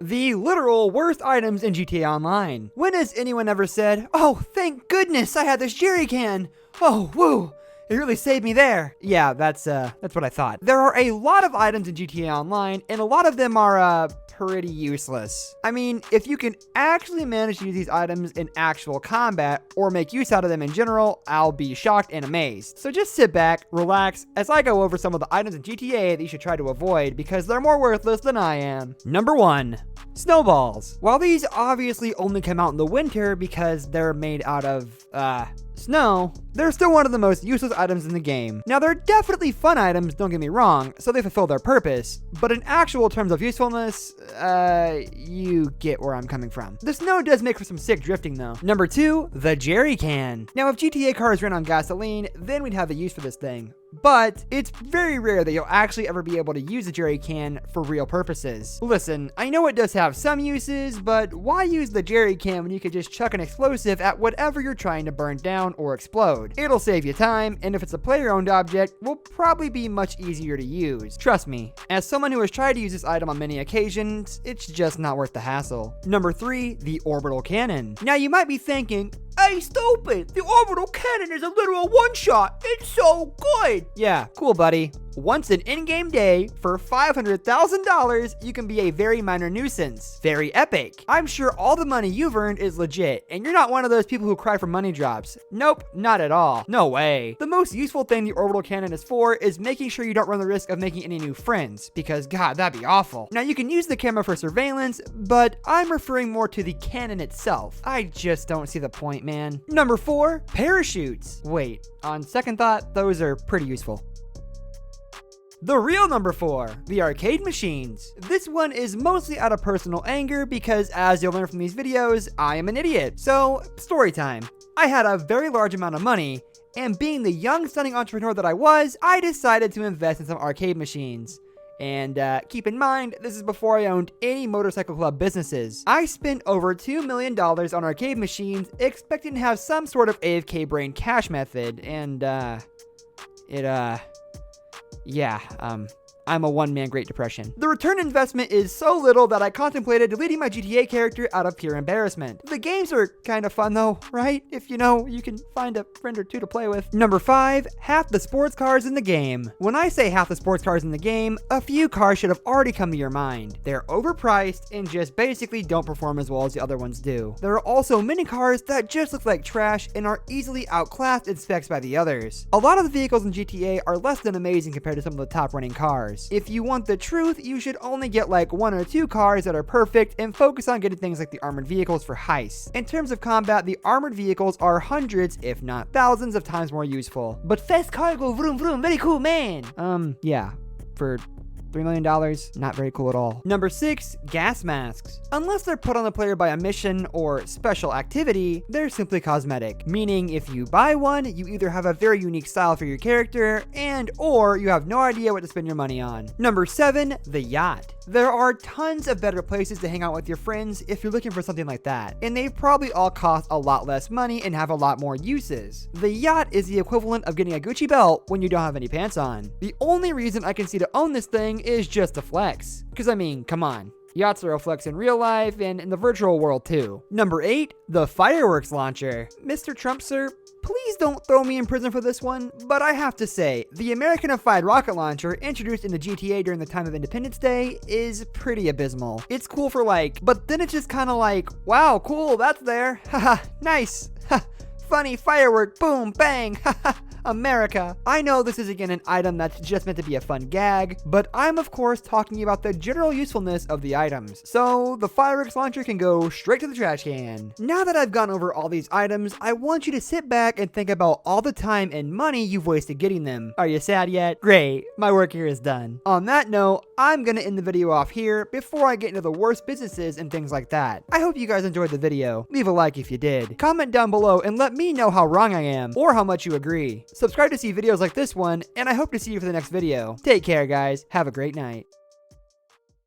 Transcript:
the literal worst items in GTA Online. When has anyone ever said, "Oh, thank goodness I had this jerry can. Oh, woo. It really saved me there"? Yeah, that's what I thought. There are a lot of items in GTA Online, and a lot of them are, pretty useless. I mean, if you can actually manage to use these items in actual combat, or make use out of them in general, I'll be shocked and amazed. So just sit back, relax, as I go over some of the items in GTA that you should try to avoid, because they're more worthless than I am. Number 1. Snowballs. While these obviously only come out in the winter because they're made out of, snow, they're still one of the most useless items in the game. Now, they're definitely fun items, don't get me wrong, so they fulfill their purpose, but in actual terms of usefulness, you get where I'm coming from. The snow does make for some sick drifting though. Number 2, the jerry can. Now, if GTA cars ran on gasoline, then we'd have a use for this thing. But it's very rare that you'll actually ever be able to use a jerry can for real purposes. Listen, I know it does have some uses, but why use the jerry can when you could just chuck an explosive at whatever you're trying to burn down or explode? It'll save you time, and if it's a player-owned object, will probably be much easier to use. Trust me, as someone who has tried to use this item on many occasions, it's just not worth the hassle. Number 3, the orbital cannon. Now you might be thinking, "Hey, stupid, the orbital cannon is a literal one-shot. It's so good." Yeah, cool, buddy. Once an in-game day, for $500,000, you can be a very minor nuisance. Very epic. I'm sure all the money you've earned is legit, and you're not one of those people who cry for money drops. Nope, not at all. No way. The most useful thing the orbital cannon is for is making sure you don't run the risk of making any new friends, because god, that'd be awful. Now, you can use the camera for surveillance, but I'm referring more to the cannon itself. I just don't see the point, man. Number 4, parachutes. Wait, on second thought, those are pretty useful. The real number 4, the arcade machines. This one is mostly out of personal anger because, as you'll learn from these videos, I am an idiot. So, story time. I had a very large amount of money, and being the young, stunning entrepreneur that I was, I decided to invest in some arcade machines. And keep in mind, this is before I owned any motorcycle club businesses. I spent over $2 million on arcade machines, expecting to have some sort of AFK brain cash method, and I'm a one-man Great Depression. The return investment is so little that I contemplated deleting my GTA character out of pure embarrassment. The games are kind of fun though, right? If you can find a friend or two to play with. Number 5, half the sports cars in the game. When I say half the sports cars in the game, a few cars should have already come to your mind. They're overpriced and just basically don't perform as well as the other ones do. There are also many cars that just look like trash and are easily outclassed in specs by the others. A lot of the vehicles in GTA are less than amazing compared to some of the top running cars. If you want the truth, you should only get like 1 or 2 cars that are perfect and focus on getting things like the armored vehicles for heists. In terms of combat, the armored vehicles are hundreds, if not thousands of times more useful. But fast car go vroom vroom, very cool, man. Yeah, for $3 million, not very cool at all. Number 6, gas masks. Unless they're put on the player by a mission or special activity, they're simply cosmetic. Meaning, if you buy one, you either have a very unique style for your character, or you have no idea what to spend your money on. Number 7, the yacht. There are tons of better places to hang out with your friends if you're looking for something like that, and they probably all cost a lot less money and have a lot more uses. The yacht is the equivalent of getting a Gucci belt when you don't have any pants on. The only reason I can see to own this thing is just a flex. Because I mean, come on. Yachts are a flex in real life and in the virtual world too. Number 8, the fireworks launcher. Mr. Trump, sir, please don't throw me in prison for this one, but I have to say, the Americanified rocket launcher introduced into GTA during the time of Independence Day is pretty abysmal. It's cool for but then it's just kind of like, wow, cool, that's there. Haha, nice. Ha, funny firework, boom, bang, haha. America. I know this is again an item that's just meant to be a fun gag, but I'm of course talking about the general usefulness of the items. So the fireworks launcher can go straight to the trash can. Now that I've gone over all these items, I want you to sit back and think about all the time and money you've wasted getting them. Are you sad yet? Great, my work here is done. On that note, I'm gonna end the video off here before I get into the worst businesses and things like that. I hope you guys enjoyed the video. Leave a like if you did. Comment down below and let me know how wrong I am or how much you agree. Subscribe to see videos like this one, and I hope to see you for the next video. Take care, guys. Have a great night.